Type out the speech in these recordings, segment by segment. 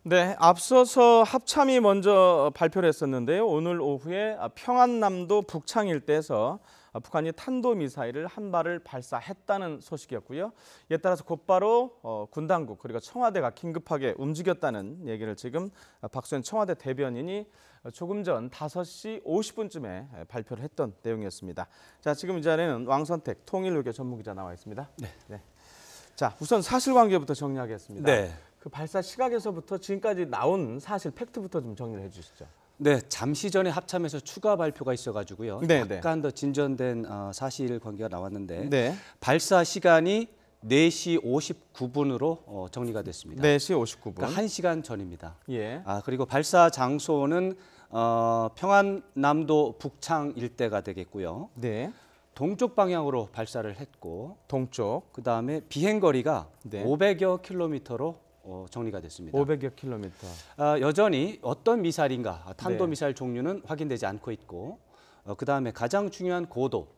네, 앞서서 합참이 먼저 발표를 했었는데요. 오늘 오후에 평안남도 북창 일대에서 북한이 탄도미사일을 한 발을 발사했다는 소식이었고요. 이에 따라서 곧바로 군 당국 그리고 청와대가 긴급하게 움직였다는 얘기를 지금 박수현 청와대 대변인이 조금 전 5시 50분쯤에 발표를 했던 내용이었습니다. 자, 지금 이 자리에는 왕선택 통일외교 전문기자 나와 있습니다. 네. 자, 우선 사실관계부터 정리하겠습니다. 네. 그 발사 시각에서부터 지금까지 나온 사실 팩트부터 좀 정리를 해주시죠. 네, 잠시 전에 합참에서 추가 발표가 있어가지고요. 네, 약간 더 진전된 사실관계가 나왔는데 네. 발사 시간이 4시 59분으로 정리가 됐습니다. 4시 59분. 그러니까 1시간 전입니다. 예. 그리고 발사 장소는 평안남도 북창 일대가 되겠고요. 네. 동쪽 방향으로 발사를 했고 동쪽. 그다음에 비행 거리가 네. 500여 킬로미터로 정리가 됐습니다. 500여 킬로미터. 여전히 어떤 미사일인가 탄도미사일 네. 종류는 확인되지 않고 있고 그다음에 가장 중요한 고도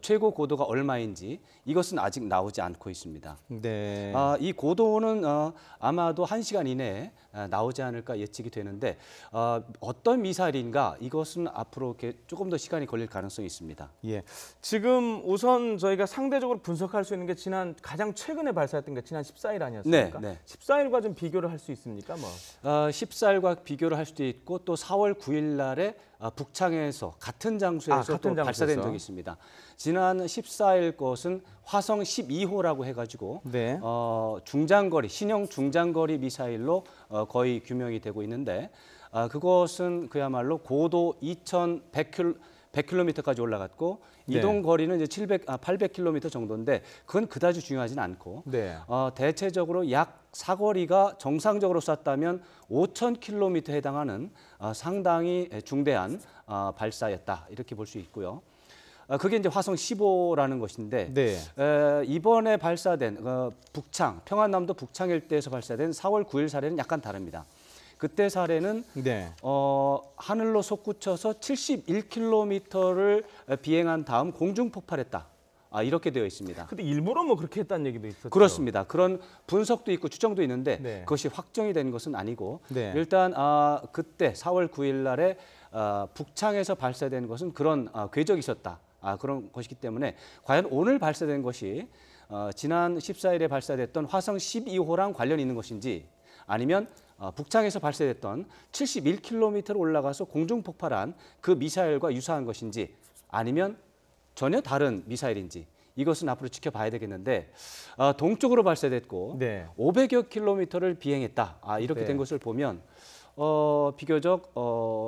최고 고도가 얼마인지 이것은 아직 나오지 않고 있습니다. 네. 이 고도는 아마도 1시간 이내에 나오지 않을까 예측이 되는데 어떤 미사일인가 이것은 앞으로 조금 더 시간이 걸릴 가능성이 있습니다. 예. 지금 우선 저희가 상대적으로 분석할 수 있는 게 가장 최근에 발사했던 게 지난 14일 아니었습니까? 네. 14일과 좀 비교를 할 수 있습니까? 뭐. 14일과 비교를 할 수도 있고 또 4월 9일 날에 북창에서 같은 장소에서 같은 또 발사된 장소에서. 적이 있습니다. 지난 14일 것은 화성 12호라고 해가지고 네. 중장거리 신형 중장거리 미사일로 거의 규명이 되고 있는데 그것은 그야말로 고도 2,100km까지 올라갔고 네. 이동 거리는 이제 800km 정도인데 그건 그다지 중요하진 않고 네. 대체적으로 약 사거리가 정상적으로 쐈다면 5,000km에 해당하는 상당히 중대한 발사였다 이렇게 볼 수 있고요. 그게 이제 화성 15라는 것인데 네. 이번에 발사된 북창 평안남도 북창 일대에서 발사된 4월 9일 사례는 약간 다릅니다. 그때 사례는 네. 하늘로 솟구쳐서 71km를 비행한 다음 공중 폭발했다. 이렇게 되어 있습니다. 근데 일부러 뭐 그렇게 했다는 얘기도 있었죠. 그렇습니다. 그런 분석도 있고 추정도 있는데 네. 그것이 확정이 된 것은 아니고 네. 일단 그때 4월 9일 날에 북창에서 발사된 것은 그런 궤적이 있었다. 그런 것이기 때문에 과연 오늘 발사된 것이 지난 14일에 발사됐던 화성 12호랑 관련이 있는 것인지 아니면 북창에서 발사됐던 71km를 올라가서 공중 폭발한 그 미사일과 유사한 것인지 아니면 전혀 다른 미사일인지 이것은 앞으로 지켜봐야 되겠는데 동쪽으로 발사됐고 네. 500여 킬로미터를 비행했다. 이렇게 네. 된 것을 보면 비교적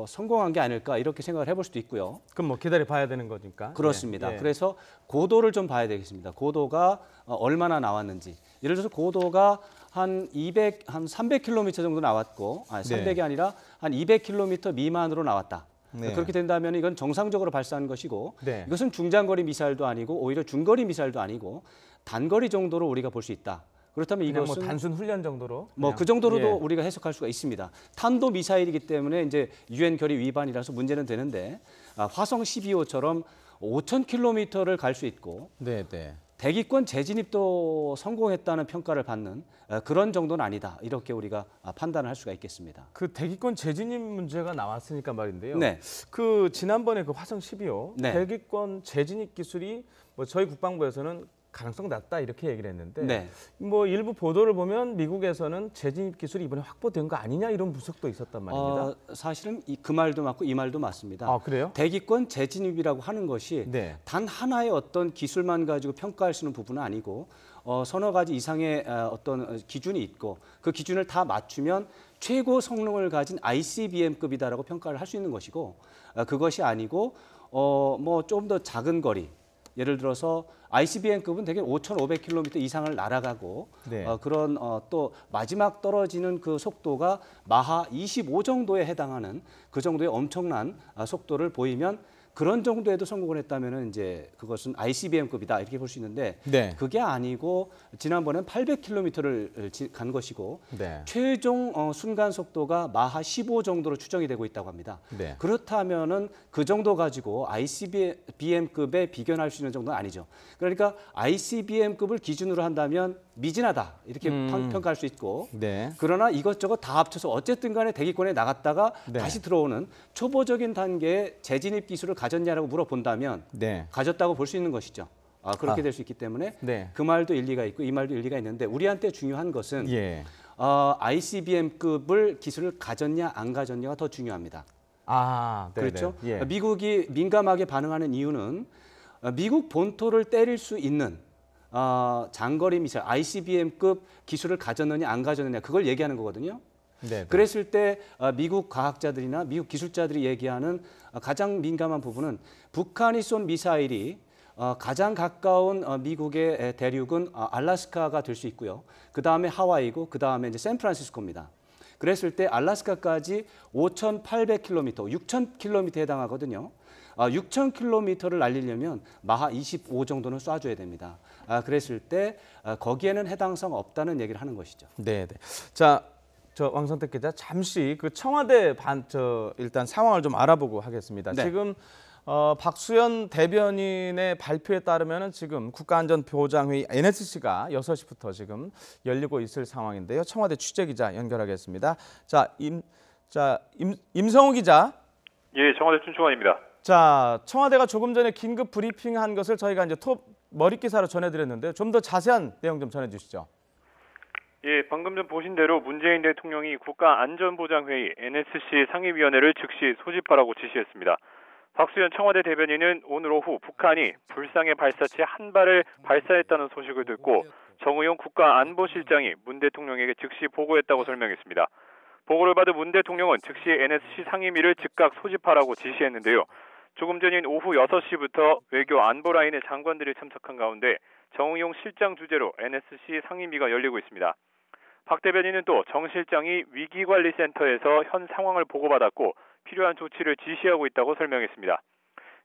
성공한 게 아닐까 이렇게 생각을 해볼 수도 있고요. 그럼 뭐 기다려 봐야 되는 거니까. 그렇습니다. 예. 그래서 고도를 좀 봐야 되겠습니다. 고도가 얼마나 나왔는지. 예를 들어서 고도가 한 300km 정도 나왔고, 300이 네. 아니라 한 200km 미만으로 나왔다. 네. 그렇게 된다면 이건 정상적으로 발사한 것이고, 네. 이것은 중장거리 미사일도 아니고 오히려 중거리 미사일도 아니고 단거리 정도로 우리가 볼 수 있다. 그렇다면 그냥 이것은 뭐 단순 훈련 정도로. 뭐 그냥. 그 정도로도 예. 우리가 해석할 수가 있습니다. 탄도 미사일이기 때문에 이제 유엔 결의 위반이라서 문제는 되는데 화성 12호처럼 5,000km를 갈 수 있고 네, 네. 대기권 재진입도 성공했다는 평가를 받는 그런 정도는 아니다. 이렇게 우리가 판단을 할 수가 있겠습니다. 그 대기권 재진입 문제가 나왔으니까 말인데요. 네. 그 지난번에 그 화성 12호 네. 대기권 재진입 기술이 뭐 저희 국방부에서는 가능성 낮다 이렇게 얘기를 했는데 네. 뭐 일부 보도를 보면 미국에서는 재진입 기술이 이번에 확보된 거 아니냐 이런 분석도 있었단 말입니다. 사실은 그 말도 맞고 이 말도 맞습니다. 그래요? 대기권 재진입이라고 하는 것이 네. 단 하나의 어떤 기술만 가지고 평가할 수 있는 부분은 아니고 서너 가지 이상의 어떤 기준이 있고 그 기준을 다 맞추면 최고 성능을 가진 ICBM급이다라고 평가를 할 수 있는 것이고 그것이 아니고 뭐 좀 더 작은 거리 예를 들어서 ICBM급은 대개 5,500km 이상을 날아가고 네. 그런 또 마지막 떨어지는 그 속도가 마하 25 정도에 해당하는 그 정도의 엄청난 속도를 보이면 그런 정도에도 성공을 했다면은 이제 그것은 ICBM급이다 이렇게 볼 수 있는데 네. 그게 아니고 지난번엔 800km를 간 것이고 네. 최종 순간 속도가 마하 15 정도로 추정이 되고 있다고 합니다. 네. 그렇다면은 그 정도 가지고 ICBM급에 비견할 수 있는 정도는 아니죠. 그러니까 ICBM급을 기준으로 한다면 미진하다 이렇게 평가할 수 있고 네. 그러나 이것저것 다 합쳐서 어쨌든 간에 대기권에 나갔다가 네. 다시 들어오는 초보적인 단계의 재진입 기술을 가졌냐라고 물어본다면 네. 가졌다고 볼 수 있는 것이죠. 그렇게 될 수 있기 때문에 네. 그 말도 일리가 있고 이 말도 일리가 있는데 우리한테 중요한 것은 예. ICBM급을 기술을 가졌냐 안 가졌냐가 더 중요합니다. 아, 네네. 그렇죠? 예. 미국이 민감하게 반응하는 이유는 미국 본토를 때릴 수 있는 장거리 미사일 ICBM급 기술을 가졌느냐 안 가졌느냐 그걸 얘기하는 거거든요. 네. 그랬을 때 미국 과학자들이나 미국 기술자들이 얘기하는 가장 민감한 부분은 북한이 쏜 미사일이 가장 가까운 미국의 대륙은 알래스카가 될 수 있고요. 그 다음에 하와이고 그 다음에 이제 샌프란시스코입니다. 그랬을 때 알래스카까지 5,800km, 6,000km에 해당하거든요. 6,000km를 날리려면 마하 25 정도는 쏴줘야 됩니다. 그랬을 때 거기에는 해당성 없다는 얘기를 하는 것이죠. 네, 네. 자, 저 왕선택 기자 잠시 그 청와대 일단 상황을 좀 알아보고 하겠습니다. 네. 지금 박수현 대변인의 발표에 따르면은 지금 국가안전보장회의 NSC가 6시부터 지금 열리고 있을 상황인데요. 청와대 취재 기자 연결하겠습니다. 임성우 기자. 예, 청와대 춘추관입니다. 자, 청와대가 조금 전에 긴급 브리핑한 것을 저희가 이제 머리 기사로 전해드렸는데요. 좀 더 자세한 내용 좀 전해주시죠. 예, 방금 전 보신 대로 문재인 대통령이 국가안전보장회의 NSC 상임위원회를 즉시 소집하라고 지시했습니다. 박수현 청와대 대변인은 오늘 오후 북한이 불상의 발사체 한 발을 발사했다는 소식을 듣고 정의용 국가안보실장이 문 대통령에게 즉시 보고했다고 설명했습니다. 보고를 받은 문 대통령은 즉시 NSC 상임위를 즉각 소집하라고 지시했는데요. 조금 전인 오후 6시부터 외교 안보라인의 장관들이 참석한 가운데 정의용 실장 주재로 NSC 상임위가 열리고 있습니다. 박 대변인은 또 정 실장이 위기관리센터에서 현 상황을 보고받았고 필요한 조치를 지시하고 있다고 설명했습니다.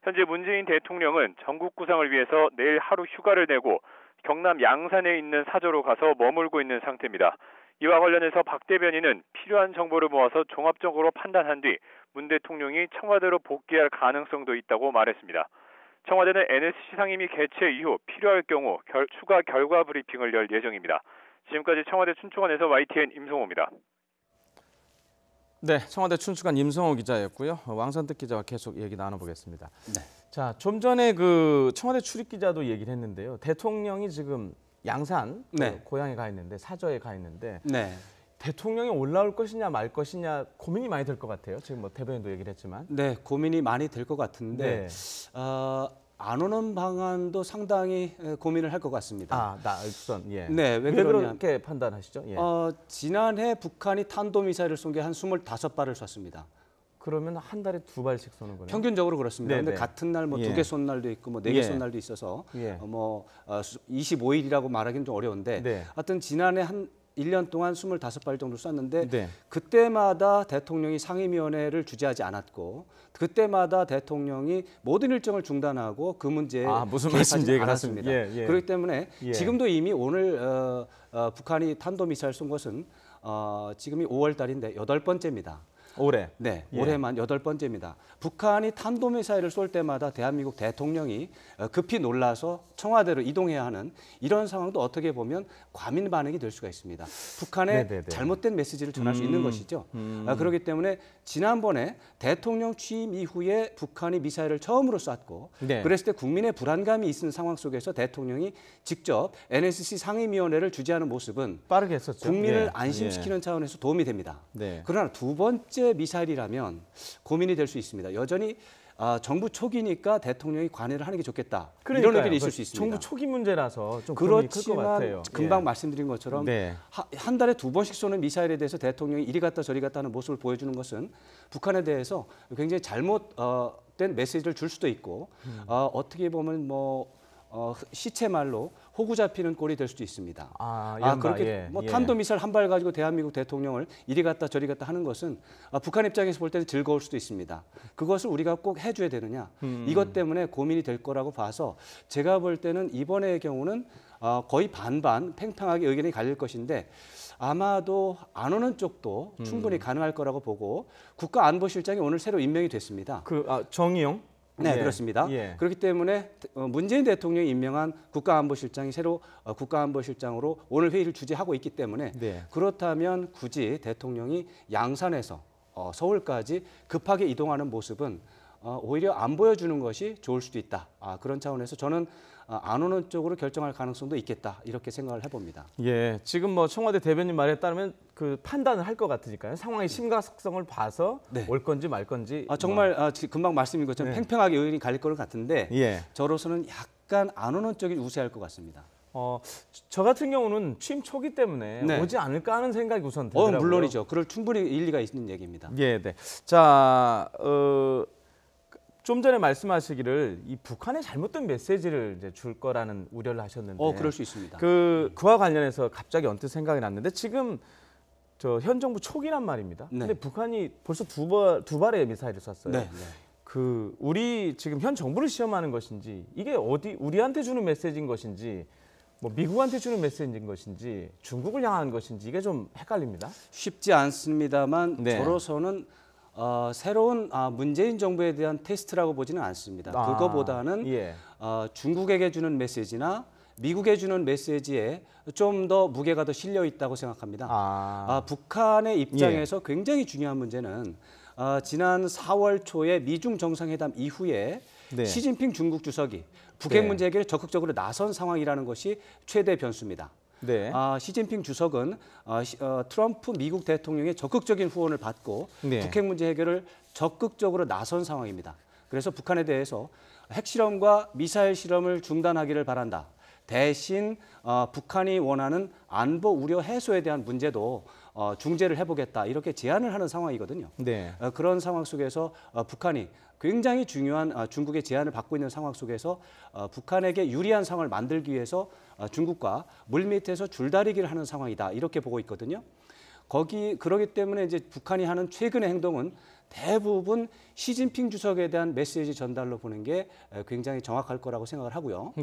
현재 문재인 대통령은 전국 구상을 위해서 내일 하루 휴가를 내고 경남 양산에 있는 사저로 가서 머물고 있는 상태입니다. 이와 관련해서 박 대변인은 필요한 정보를 모아서 종합적으로 판단한 뒤 문 대통령이 청와대로 복귀할 가능성도 있다고 말했습니다. 청와대는 NSC 상임위 개최 이후 필요할 경우 추가 결과 브리핑을 열 예정입니다. 지금까지 청와대 춘추관에서 YTN 임성호입니다. 네, 청와대 춘추관 임성호 기자였고요. 왕선택 기자와 계속 얘기 나눠보겠습니다. 네. 자, 좀 전에 그 청와대 출입 기자도 얘기를 했는데요. 대통령이 지금 양산 네. 고향에 가 있는데 사저에 가 있는데 네. 대통령이 올라올 것이냐 말 것이냐 고민이 많이 될 것 같아요. 지금 뭐 대변인도 얘기를 했지만. 네, 고민이 많이 될 것 같은데 안 오는 방안도 상당히 고민을 할 것 같습니다. 우선 예. 네, 왜 왜 그러냐? 그렇게 판단하시죠? 예. 지난해 북한이 탄도미사일을 쏜 게 한 25발을 쐈습니다. 그러면 한 달에 2발씩 쏘는 거네요. 평균적으로 그렇습니다. 네네. 근데 같은 날 뭐 예. 2개 쏜 날도 있고 뭐 4개 예. 쏜 날도 있어서 예. 25일이라고 말하기는 좀 어려운데 네. 하여튼 지난해 한 1년 동안 25발 정도 쐈는데 네. 그때마다 대통령이 상임위원회를 주재하지 않았고 그때마다 대통령이 모든 일정을 중단하고 그 문제에 무슨 개입하지 말씀인지 얘기를 않았습니다. 했습니다. 예. 그렇기 때문에 예. 지금도 이미 오늘 북한이 탄도미사일 쏜 것은 지금이 5월 달인데 8번째입니다. 올해. 네, 예. 올해만 8번째입니다. 북한이 탄도미사일을 쏠 때마다 대한민국 대통령이 급히 놀라서 청와대로 이동해야 하는 이런 상황도 어떻게 보면 과민 반응이 될 수가 있습니다. 북한의 네네네. 잘못된 메시지를 전할 수 있는 것이죠. 그렇기 때문에 지난번에 대통령 취임 이후에 북한이 미사일을 처음으로 쐈고 네. 그랬을 때 국민의 불안감이 있는 상황 속에서 대통령이 직접 NSC 상임위원회를 주재하는 모습은 빠르게 했었죠. 국민을 예. 안심시키는 차원에서 도움이 됩니다. 네. 그러나 두 번째 미사일이라면 고민이 될 수 있습니다. 여전히 정부 초기니까 대통령이 관여를 하는 게 좋겠다. 그러니까요. 이런 의견이 있을 수 있습니다. 정부 초기 문제라서 좀 고민이 클 것 그렇지만 같아요. 금방 예. 말씀드린 것처럼 네. 한 달에 2번씩 쏘는 미사일에 대해서 대통령이 이리 갔다 저리 갔다 하는 모습을 보여주는 것은 북한에 대해서 굉장히 잘못된 메시지를 줄 수도 있고 어떻게 보면 시체 말로 호구 잡히는 꼴이 될 수도 있습니다. 이른바, 그렇게 탄도미사일 한 발 가지고 대한민국 대통령을 이리 갔다 저리 갔다 하는 것은 북한 입장에서 볼 때는 즐거울 수도 있습니다. 그것을 우리가 꼭 해줘야 되느냐. 이것 때문에 고민이 될 거라고 봐서 제가 볼 때는 이번의 경우는 거의 반반 팽팽하게 의견이 갈릴 것인데 아마도 안 오는 쪽도 충분히 가능할 거라고 보고 국가안보실장이 오늘 새로 임명이 됐습니다. 정의용? 네, 그렇습니다. 그렇기 때문에 문재인 대통령이 임명한 국가안보실장이 새로 국가안보실장으로 오늘 회의를 주재하고 있기 때문에 그렇다면 굳이 대통령이 양산에서 서울까지 급하게 이동하는 모습은 오히려 안 보여주는 것이 좋을 수도 있다. 그런 차원에서 저는 안 오는 쪽으로 결정할 가능성도 있겠다. 이렇게 생각을 해봅니다. 예, 지금 뭐 청와대 대변인 말에 따르면 그 판단을 할 것 같으니까요. 상황의 심각성을 봐서 올 건지 말 건지. 정말 금방 말씀인 것처럼 팽팽하게 의견이 갈릴 것 같은데 저로서는 약간 안 오는 쪽이 우세할 것 같습니다. 저 같은 경우는 취임 초기 때문에 오지 않을까 하는 생각이 우선 들더라고요. 물론이죠. 그럴 충분히 일리가 있는 얘기입니다. 네. 자, 좀 전에 말씀하시기를 이 북한에 잘못된 메시지를 이제 줄 거라는 우려를 하셨는데, 그럴 수 있습니다. 그와 관련해서 갑자기 언뜻 생각이 났는데 지금 현 정부 초기란 말입니다. 근데 북한이 벌써 두 발의 미사일을 쐈어요. 우리 지금 현 정부를 시험하는 것인지 이게 우리한테 주는 메시지인 것인지 뭐 미국한테 주는 메시지인 것인지 중국을 향한 것인지 이게 좀 헷갈립니다. 쉽지 않습니다만 저로서는 새로운 문재인 정부에 대한 테스트라고 보지는 않습니다. 그거보다는 중국에게 주는 메시지나 미국에 주는 메시지에 좀 더 무게가 더 실려 있다고 생각합니다. 북한의 입장에서 굉장히 중요한 문제는 지난 4월 초에 미중 정상회담 이후에 시진핑 중국 주석이 북핵 문제 해결에 적극적으로 나선 상황이라는 것이 최대 변수입니다. 시진핑 주석은 트럼프 미국 대통령의 적극적인 후원을 받고 북핵 문제 해결을 적극적으로 나선 상황입니다. 그래서 북한에 대해서 핵실험과 미사일 실험을 중단하기를 바란다. 대신 북한이 원하는 안보 우려 해소에 대한 문제도 중재를 해보겠다. 이렇게 제안을 하는 상황이거든요. 그런 상황 속에서 북한이 굉장히 중요한 중국의 제안을 받고 있는 상황 속에서 북한에게 유리한 상황을 만들기 위해서 중국과 물밑에서 줄다리기를 하는 상황이다. 이렇게 보고 있거든요. 그러기 때문에 이제 북한이 하는 최근의 행동은 대부분 시진핑 주석에 대한 메시지 전달로 보는 게 굉장히 정확할 거라고 생각을 하고요.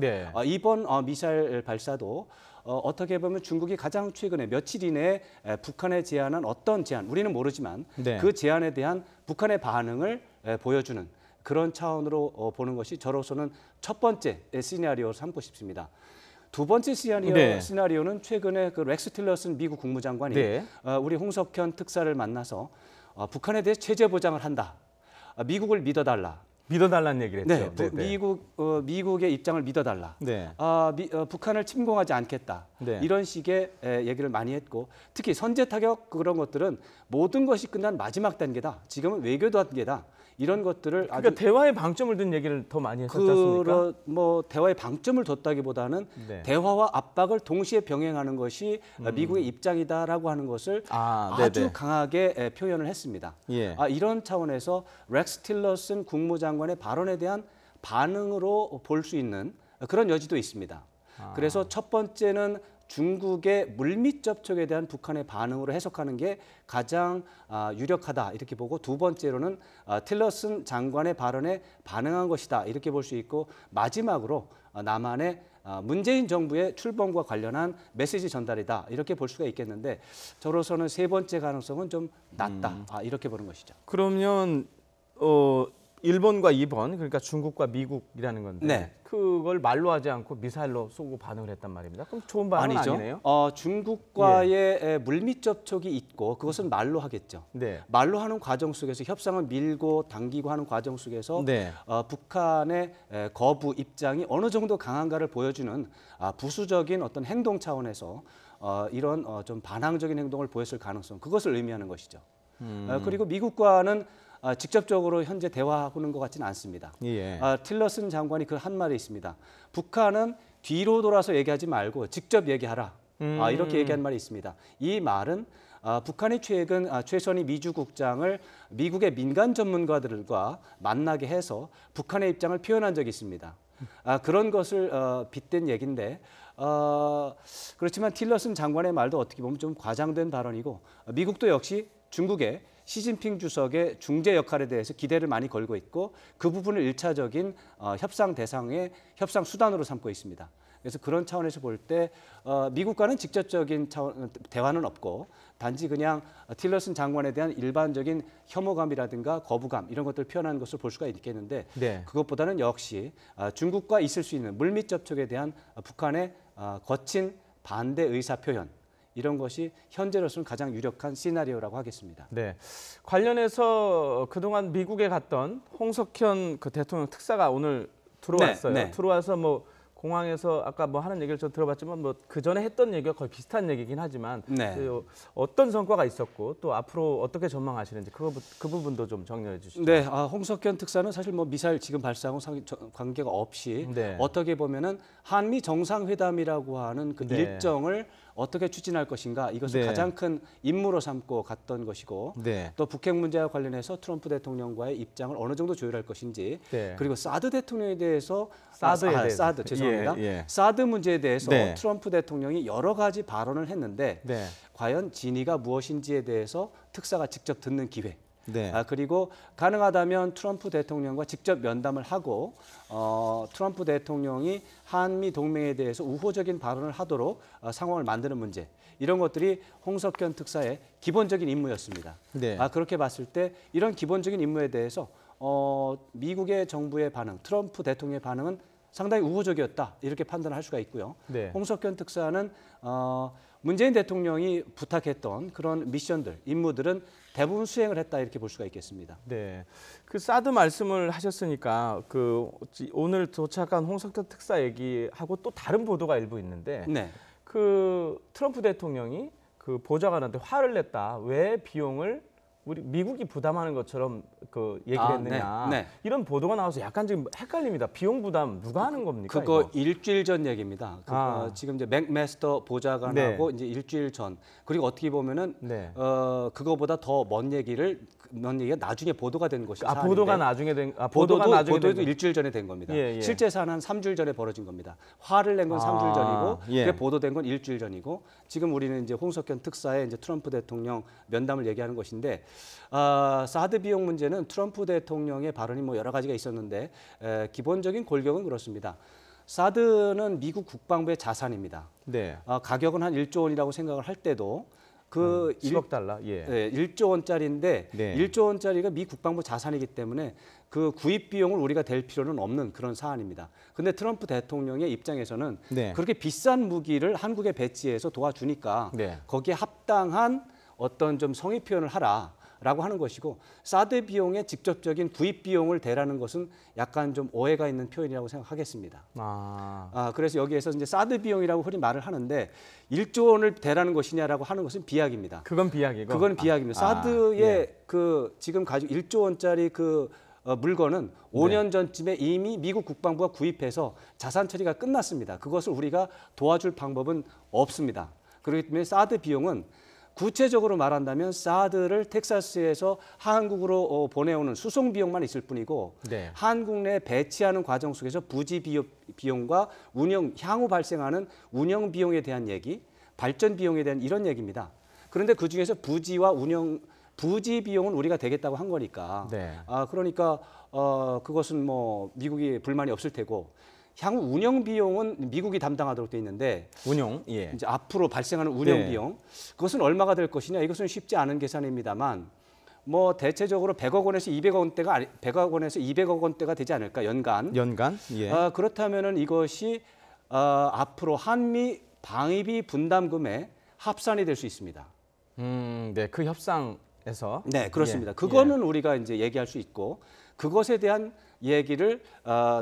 이번 미사일 발사도 어떻게 보면 중국이 가장 최근에 며칠 이내에 북한에 제안한 어떤 제안, 우리는 모르지만 그 제안에 대한 북한의 반응을 보여주는 그런 차원으로 보는 것이 저로서는 첫 번째 시나리오를 삼고 싶습니다. 두 번째 시나리오는 최근에 렉스 틸러슨 미국 국무장관이 우리 홍석현 특사를 만나서 북한에 대해 체제 보장을 한다. 미국을 믿어달라. 믿어달라는 얘기를 했죠. 미국의 입장을 믿어달라. 북한을 침공하지 않겠다. 이런 식의 얘기를 많이 했고 특히 선제 타격 그런 것들은 모든 것이 끝난 마지막 단계다. 지금은 외교 단계다. 이런 것들을 그러니까 대화의 방점을 둔 얘기를 더 많이 했었지 않습니까? 대화의 방점을 뒀다기보다는 대화와 압박을 동시에 병행하는 것이 미국의 입장이다라고 하는 것을 아주 강하게 표현을 했습니다. 이런 차원에서 렉스 틸러슨 국무장관의 발언에 대한 반응으로 볼 수 있는 그런 여지도 있습니다. 그래서 첫 번째는 중국의 물밑 접촉에 대한 북한의 반응으로 해석하는 게 가장 유력하다 이렇게 보고 두 번째로는 틸러슨 장관의 발언에 반응한 것이다 이렇게 볼 수 있고 마지막으로 남한의 문재인 정부의 출범과 관련한 메시지 전달이다 이렇게 볼 수가 있겠는데 저로서는 세 번째 가능성은 좀 낮다 이렇게 보는 것이죠. 그러면 1번과 2번 그러니까 중국과 미국이라는 건데 그걸 말로 하지 않고 미사일로 쏘고 반응을 했단 말입니다. 그럼 좋은 반응은 아니네요. 중국과의 물밑 접촉이 있고 그것은 말로 하겠죠. 말로 하는 과정 속에서 협상을 밀고 당기고 하는 과정 속에서 북한의 거부 입장이 어느 정도 강한가를 보여주는 부수적인 어떤 행동 차원에서 이런 좀 반항적인 행동을 보였을 가능성 그것을 의미하는 것이죠. 그리고 미국과는 직접적으로 현재 대화하는 것 같지는 않습니다. 틸러슨 장관이 그 한 말이 있습니다. 북한은 뒤로 돌아서 얘기하지 말고 직접 얘기하라. 이렇게 얘기한 말이 있습니다. 이 말은 북한이 최근 최선희 미주 국장을 미국의 민간 전문가들과 만나게 해서 북한의 입장을 표현한 적이 있습니다. 그런 것을 빗댄 얘기인데 그렇지만 틸러슨 장관의 말도 어떻게 보면 좀 과장된 발언이고 미국도 역시 중국의 시진핑 주석의 중재 역할에 대해서 기대를 많이 걸고 있고 그 부분을 일차적인 협상 대상의 협상 수단으로 삼고 있습니다. 그래서 그런 차원에서 볼 때 미국과는 직접적인 대화는 없고 단지 그냥 틸러슨 장관에 대한 일반적인 혐오감이라든가 거부감 이런 것들을 표현하는 것을 볼 수가 있겠는데 네. 그것보다는 역시 중국과 있을 수 있는 물밑 접촉에 대한 북한의 거친 반대 의사 표현 이런 것이 현재로서는 가장 유력한 시나리오라고 하겠습니다. 네. 관련해서 그동안 미국에 갔던 홍석현 그 대통령 특사가 오늘 들어왔어요. 네. 들어와서 뭐 공항에서 아까 뭐 하는 얘기를 저 들어봤지만 뭐 그 전에 했던 얘기가 거의 비슷한 얘기긴 하지만 네. 어떤 성과가 있었고 또 앞으로 어떻게 전망하시는지 그 부분도 좀 정리해 주시죠. 네, 홍석현 특사는 사실 뭐 미사일 지금 발사하고 관계가 없이 네. 어떻게 보면은 한미 정상회담이라고 하는 그 네. 일정을 어떻게 추진할 것인가 이것을 네. 가장 큰 임무로 삼고 갔던 것이고 네. 또 북핵 문제와 관련해서 트럼프 대통령과의 입장을 어느 정도 조율할 것인지 네. 그리고 사드 대통령에 대해서 사드 죄송합니다. 예. 사드 문제에 대해서 네. 트럼프 대통령이 여러 가지 발언을 했는데 네. 과연 진위가 무엇인지에 대해서 특사가 직접 듣는 기회. 네. 그리고 가능하다면 트럼프 대통령과 직접 면담을 하고 트럼프 대통령이 한미 동맹에 대해서 우호적인 발언을 하도록 상황을 만드는 문제 이런 것들이 홍석현 특사의 기본적인 임무였습니다. 네. 그렇게 봤을 때 이런 기본적인 임무에 대해서 미국의 정부의 반응, 트럼프 대통령의 반응은 상당히 우호적이었다 이렇게 판단할 수가 있고요. 네. 홍석현 특사는 문재인 대통령이 부탁했던 그런 미션들, 임무들은 대부분 수행을 했다 이렇게 볼 수가 있겠습니다. 네, 그 사드 말씀을 하셨으니까 그 오늘 도착한 홍석현 특사 얘기하고 또 다른 보도가 일부 있는데 네. 그 트럼프 대통령이 그 보좌관한테 화를 냈다. 왜 비용을 우리 미국이 부담하는 것처럼 그 얘기를 했느냐 네. 이런 보도가 나와서 약간 지금 헷갈립니다. 비용 부담 누가 하는 겁니까? 그거 이거? 일주일 전 얘기입니다. 지금 이제 맥마스터 보좌관하고 이제 일주일 전 그리고 어떻게 보면은 네. 그거보다 더 먼 얘기가 나중에 보도가 된 것이 사안인데 보도가 나중에 된 보도가 나중에 보도도 된 일주일 전에 된 겁니다. 예. 실제 사안은 3주일 전에 벌어진 겁니다. 화를 낸 건 3주일 전이고 예. 그게 보도된 건 일주일 전이고 지금 우리는 이제 홍석현 특사의 이제 트럼프 대통령 면담을 얘기하는 것인데 사드 비용 문제는 트럼프 대통령의 발언이 뭐 여러 가지가 있었는데 기본적인 골격은 그렇습니다. 사드는 미국 국방부의 자산입니다. 네. 가격은 한 1조 원이라고 생각을 할 때도 그 10억 달러. 예. 1조 원짜리인데 네. 1조 원짜리가 미 국방부 자산이기 때문에 그 구입 비용을 우리가 댈 필요는 없는 그런 사안입니다. 근데 트럼프 대통령의 입장에서는 네. 그렇게 비싼 무기를 한국에 배치해서 도와주니까 네. 거기에 합당한 어떤 좀 성의 표현을 하라라고 하는 것이고 사드 비용의 직접적인 구입 비용을 대라는 것은 약간 좀 오해가 있는 표현이라고 생각하겠습니다. 그래서 여기에서 이제 사드 비용이라고 흔히 말을 하는데 1조 원을 대라는 것이냐라고 하는 것은 비약입니다. 그건 비약이고. 그건 비약입니다. 사드의 예. 그 지금 가지고 1조 원짜리 그 물건은 5년 전쯤에 이미 미국 국방부가 구입해서 자산 처리가 끝났습니다. 그것을 우리가 도와줄 방법은 없습니다. 그렇기 때문에 사드 비용은 구체적으로 말한다면 사드를 텍사스에서 한국으로 보내오는 수송 비용만 있을 뿐이고 네. 한국 내 배치하는 과정 속에서 부지 비용과 향후 발생하는 운영 비용에 대한 얘기, 발전 비용에 대한 이런 얘기입니다. 그런데 그중에서 부지 비용은 우리가 되겠다고 한 거니까 네. 그러니까 그것은 뭐 미국이 불만이 없을 테고 향후 운영 비용은 미국이 담당하도록 돼 있는데 운용. 예. 이제 앞으로 발생하는 운영 네. 비용 그것은 얼마가 될 것이냐 이것은 쉽지 않은 계산입니다만 뭐 대체적으로 100억 원에서 200억 원대가 되지 않을까 연간. 예. 그렇다면은 이것이 앞으로 한미 방위비 분담금에 합산이 될 수 있습니다. 네, 그 협상에서. 네, 그렇습니다. 예. 그거는 우리가 이제 얘기할 수 있고 그것에 대한 얘기를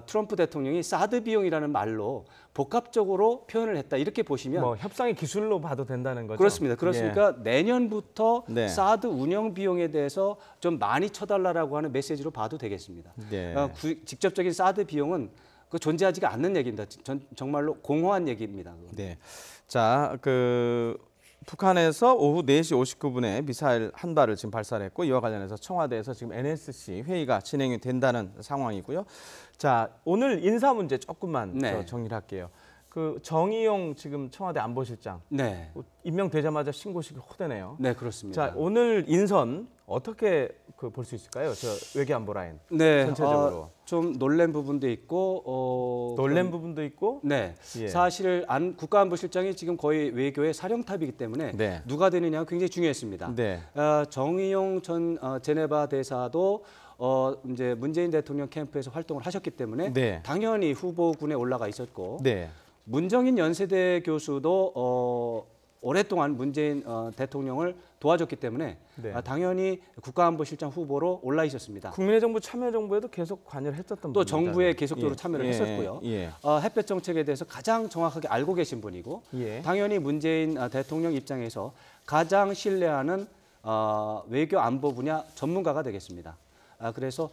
트럼프 대통령이 사드 비용이라는 말로 복합적으로 표현을 했다 이렇게 보시면 뭐 협상의 기술로 봐도 된다는 거죠. 그렇습니다. 그렇습니까? 내년부터 네. 사드 운영 비용에 대해서 좀 많이 쳐달라고 하는 메시지로 봐도 되겠습니다. 네. 직접적인 사드 비용은 그 존재하지가 않는 얘기입니다. 정말로 공허한 얘기입니다. 네. 자, 북한에서 오후 4시 59분에 미사일 한 발을 지금 발사를 했고 이와 관련해서 청와대에서 지금 NSC 회의가 진행이 된다는 상황이고요. 자, 오늘 인사 문제 조금만 네. 정리를 할게요. 그 정의용 지금 청와대 안보실장 네, 임명되자마자 신고식이 호되네요. 네 그렇습니다. 자, 오늘 인선 어떻게 볼 수 있을까요? 저 외교안보 라인 네, 전체적으로 좀 놀란 부분도 있고 놀란 부분도 있고. 네, 예. 사실 국가안보실장이 지금 거의 외교의 사령탑이기 때문에 네. 누가 되느냐가 굉장히 중요했습니다. 네. 정의용 전 제네바 대사도 이제 문재인 대통령 캠프에서 활동을 하셨기 때문에 네. 당연히 후보군에 올라가 있었고 네. 문정인 연세대 교수도 오랫동안 문재인 대통령을 도와줬기 때문에 네. 당연히 국가안보실장 후보로 올라 있었습니다. 국민의 정부 참여정부에도 계속 관여를 했었던 또 분이잖아요. 정부에 계속적으로 예. 참여를 예. 했었고요. 예. 햇볕 정책에 대해서 가장 정확하게 알고 계신 분이고 예. 당연히 문재인 대통령 입장에서 가장 신뢰하는 외교 안보 분야 전문가가 되겠습니다. 그래서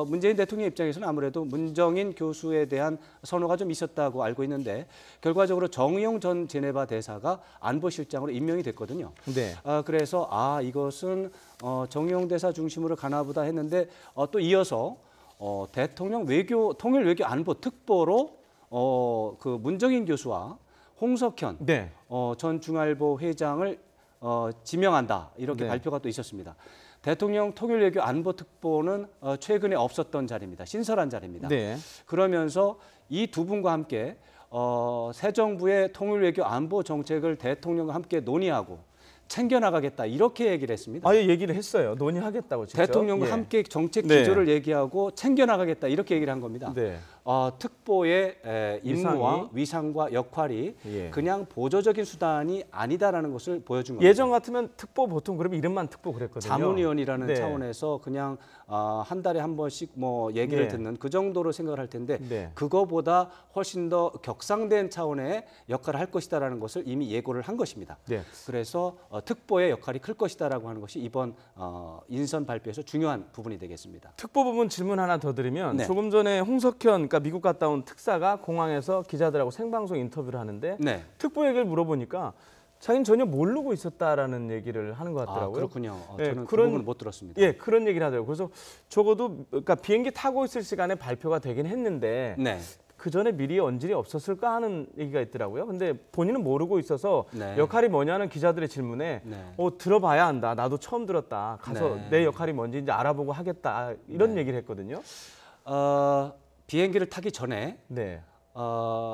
문재인 대통령 입장에서는 아무래도 문정인 교수에 대한 선호가 좀 있었다고 알고 있는데 결과적으로 정의용 전 제네바 대사가 안보실장으로 임명이 됐거든요. 네. 그래서 이것은 정의용 대사 중심으로 가나보다 했는데 또 이어서 대통령 통일 외교 안보 특보로 그 문정인 교수와 홍석현 네. 전 중앙일보 회장을 지명한다 이렇게 네. 발표가 또 있었습니다. 대통령 통일외교 안보특보는 최근에 없었던 자리입니다. 신설한 자리입니다. 네. 그러면서 이 두 분과 함께 새 정부의 통일외교 안보 정책을 대통령과 함께 논의하고 챙겨나가겠다 이렇게 얘기를 했습니다. 아예 얘기를 했어요. 논의하겠다고 직접. 대통령과 예. 함께 정책 네. 기조를 얘기하고 챙겨나가겠다 이렇게 얘기를 한 겁니다. 네. 특보의 임무와 위상이? 위상과 역할이 예. 그냥 보조적인 수단이 아니다라는 것을 보여준 겁니다. 예전 같으면 특보 보통 그러면 이름만 특보 그랬거든요. 자문위원이라는 네. 차원에서 그냥 한 달에 한 번씩 뭐 얘기를 네. 듣는 그 정도로 생각을 할 텐데 네. 그거보다 훨씬 더 격상된 차원의 역할을 할 것이다라는 것을 이미 예고를 한 것입니다. 네. 그래서 특보의 역할이 클 것이다라고 하는 것이 이번 인선 발표에서 중요한 부분이 되겠습니다. 특보 부분 질문 하나 더 드리면 네. 조금 전에 홍석현 그러니까 미국 갔다 온 특사가 공항에서 기자들하고 생방송 인터뷰를 하는데 네. 특보 얘기를 물어보니까 자기는 전혀 모르고 있었다라는 얘기를 하는 것 같더라고요. 그렇군요. 예, 저는 그 그런- 부분을 못 들었습니다. 예, 그런 얘기를 하더라고요. 그래서 적어도 그러니까 비행기 타고 있을 시간에 발표가 되긴 했는데 네. 그 전에 미리 언질이 없었을까 하는 얘기가 있더라고요. 근데 본인은 모르고 있어서 네. 역할이 뭐냐는 기자들의 질문에 네. 들어봐야 한다. 나도 처음 들었다. 가서 네. 내 역할이 뭔지 이제 알아보고 하겠다. 이런 네. 얘기를 했거든요. 비행기를 타기 전에 네.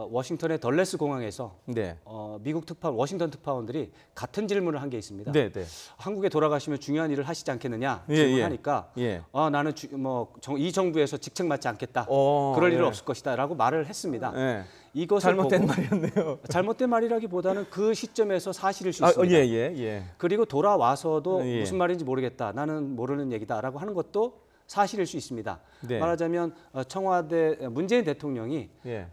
워싱턴의 덜레스 공항에서 네. 미국 워싱턴 특파원들이 같은 질문을 한 게 있습니다. 네, 네. 한국에 돌아가시면 중요한 일을 하시지 않겠느냐 예, 질문하니까 예. 나는 이 정부에서 직책 맡지 않겠다. 어, 그럴 일은 예. 없을 것이다라고 말을 했습니다. 예. 이것을 잘못된 보고 말이었네요. 잘못된 말이라기보다는 그 시점에서 사실일 수 아, 있습니다. 예, 예, 예. 그리고 돌아와서도 예. 무슨 말인지 모르겠다. 나는 모르는 얘기다라고 하는 것도 사실일 수 있습니다. 네. 말하자면 청와대 문재인 대통령이 예.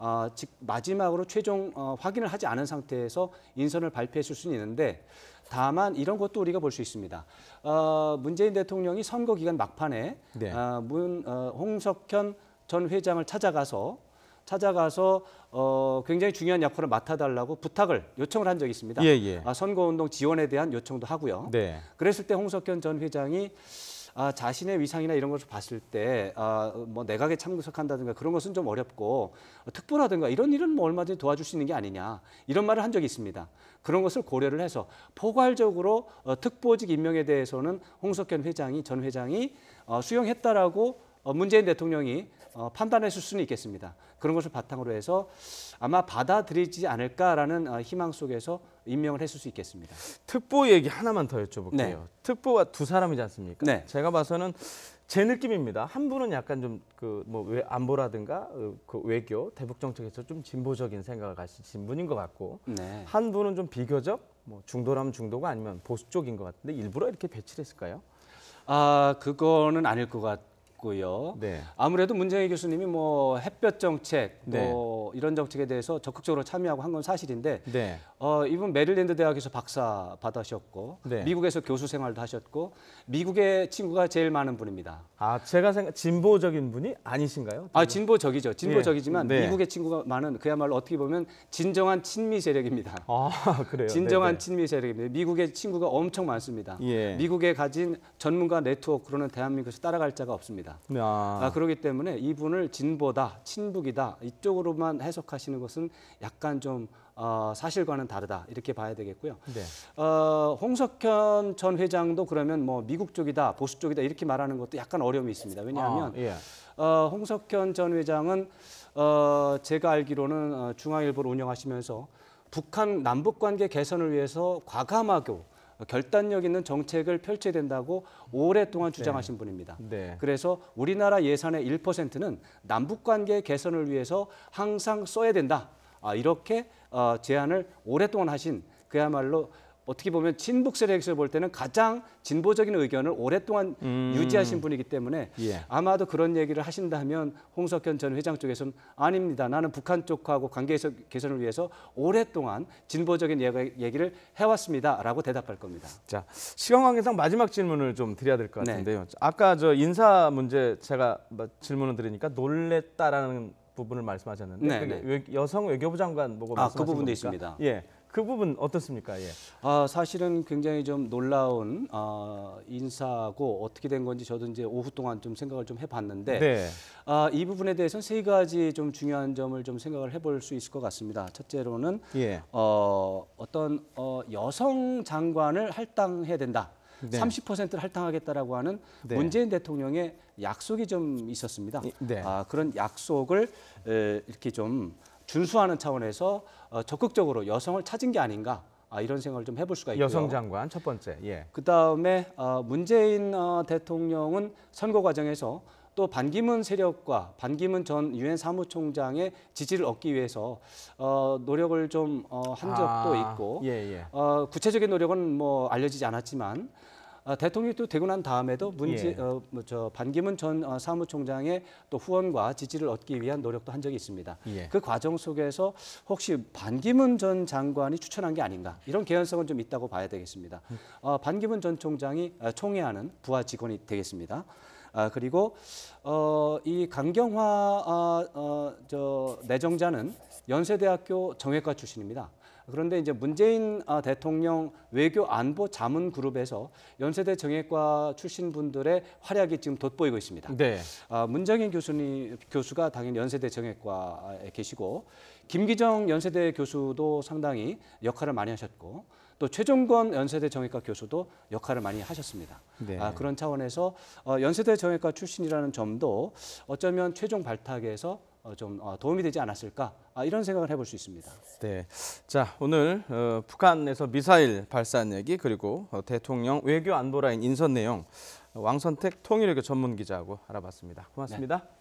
마지막으로 최종 확인을 하지 않은 상태에서 인선을 발표했을 수는 있는데 다만 이런 것도 우리가 볼 수 있습니다. 문재인 대통령이 선거 기간 막판에 네. 홍석현 전 회장을 찾아가서 굉장히 중요한 역할을 맡아달라고 요청을 한 적이 있습니다. 예, 예. 선거운동 지원에 대한 요청도 하고요. 네. 그랬을 때 홍석현 전 회장이 자신의 위상이나 이런 것을 봤을 때 뭐 내각에 참석한다든가 그런 것은 좀 어렵고 특보라든가 이런 일은 뭐 얼마든지 도와줄 수 있는 게 아니냐 이런 말을 한 적이 있습니다. 그런 것을 고려를 해서 포괄적으로 특보직 임명에 대해서는 홍석현 전 회장이 수용했다라고 문재인 대통령이 판단했을 수는 있겠습니다. 그런 것을 바탕으로 해서 아마 받아들이지 않을까라는 희망 속에서 임명을 했을 수 있겠습니다. 특보 얘기 하나만 더 여쭤볼게요. 네. 특보가 두 사람이지 않습니까? 네. 제가 봐서는 제 느낌입니다. 한 분은 약간 좀 안보라든가 그 외교, 대북 정책에서 좀 진보적인 생각을 가지신 분인 것 같고 네. 한 분은 좀 비교적 중도라면 중도가 아니면 보수 쪽인 것 같은데 일부러 이렇게 배치를 했을까요? 그거는 아닐 것 같고요. 네. 아무래도 문재인 교수님이 뭐 햇볕 정책 또 네. 이런 정책에 대해서 적극적으로 참여하고 한 건 사실인데 네. 이분 메릴랜드 대학에서 박사 받으셨고 네. 미국에서 교수 생활도 하셨고 미국의 친구가 제일 많은 분입니다. 제가 생각 진보적인 분이 아니신가요? 진보적이죠. 진보적이지만 예. 네. 미국의 친구가 많은 그야말로 어떻게 보면 진정한 친미 세력입니다. 그래요. 진정한 네네. 친미 세력입니다. 미국의 친구가 엄청 많습니다. 예. 미국에 가진 전문가 네트워크로는 대한민국에서 따라갈 자가 없습니다. 있습니다. 아, 그렇기 때문에 이분을 진보다, 친북이다 이쪽으로만 해석하시는 것은 약간 좀 사실과는 다르다 이렇게 봐야 되겠고요. 네. 홍석현 전 회장도 그러면 뭐 미국 쪽이다, 보수 쪽이다 이렇게 말하는 것도 약간 어려움이 있습니다. 왜냐하면 예. 홍석현 전 회장은 제가 알기로는 중앙일보를 운영하시면서 북한 남북 관계 개선을 위해서 과감하고 결단력 있는 정책을 펼쳐야 된다고 오랫동안 주장하신 분입니다. 네. 그래서 우리나라 예산의 1%는 남북 관계 개선을 위해서 항상 써야 된다. 이렇게 제안을 오랫동안 하신 그야말로 어떻게 보면 친북 세력에서 볼 때는 가장 진보적인 의견을 오랫동안 유지하신 분이기 때문에 예. 아마도 그런 얘기를 하신다면 홍석현 전 회장 쪽에서는 아닙니다. 나는 북한 쪽하고 관계 개선을 위해서 오랫동안 진보적인 얘기를 해왔습니다라고 대답할 겁니다. 자, 시간 관계상 마지막 질문을 좀 드려야 될 것 네. 같은데요. 아까 저 인사 문제 제가 질문을 드리니까 놀랬다라는 부분을 말씀하셨는데 네, 그게 여성 외교부 장관 보고 말씀하신 그 부분도 겁니까? 있습니다. 예, 그 부분 어떻습니까? 예. 사실은 굉장히 좀 놀라운 인사고 어떻게 된 건지 저도 이제 오후 동안 좀 생각을 좀 해봤는데 네. 이 부분에 대해서는 세 가지 좀 중요한 점을 좀 생각을 해볼 수 있을 것 같습니다. 첫째로는 예. 어떤 여성 장관을 할당해야 된다. 네. 30%를 할당하겠다라고 하는 네. 문재인 대통령의 약속이 좀 있었습니다. 네. 그런 약속을 이렇게 좀 준수하는 차원에서 적극적으로 여성을 찾은 게 아닌가 이런 생각을 좀 해볼 수가 있고요. 여성 장관 첫 번째. 예. 그다음에 문재인 대통령은 선거 과정에서 또 반기문 세력과 반기문 전 유엔 사무총장의 지지를 얻기 위해서 노력을 좀 한 적도 있고 예, 예. 구체적인 노력은 뭐 알려지지 않았지만 대통령이 또 되고 난 다음에도 예. 반기문 전 사무총장의 또 후원과 지지를 얻기 위한 노력도 한 적이 있습니다. 예. 그 과정 속에서 혹시 반기문 전 장관이 추천한 게 아닌가 이런 개연성은 좀 있다고 봐야 되겠습니다. 반기문 전 총장이 총애하는 부하 직원이 되겠습니다. 그리고 이 강경화 내정자는 연세대학교 정외과 출신입니다. 그런데 이제 문재인 대통령 외교 안보 자문 그룹에서 연세대 정외과 출신 분들의 활약이 지금 돋보이고 있습니다. 네. 문정인 교수가 당연히 연세대 정외과에 계시고 김기정 연세대 교수도 상당히 역할을 많이 하셨고 또 최종권 연세대 정외과 교수도 역할을 많이 하셨습니다. 네. 그런 차원에서 연세대 정외과 출신이라는 점도 어쩌면 최종 발탁에서 좀 도움이 되지 않았을까 이런 생각을 해볼 수 있습니다. 네. 자, 오늘 북한에서 미사일 발사한 얘기 그리고 대통령 외교 안보 라인 인선 내용 왕선택 통일외교 전문 기자하고 알아봤습니다. 고맙습니다. 네.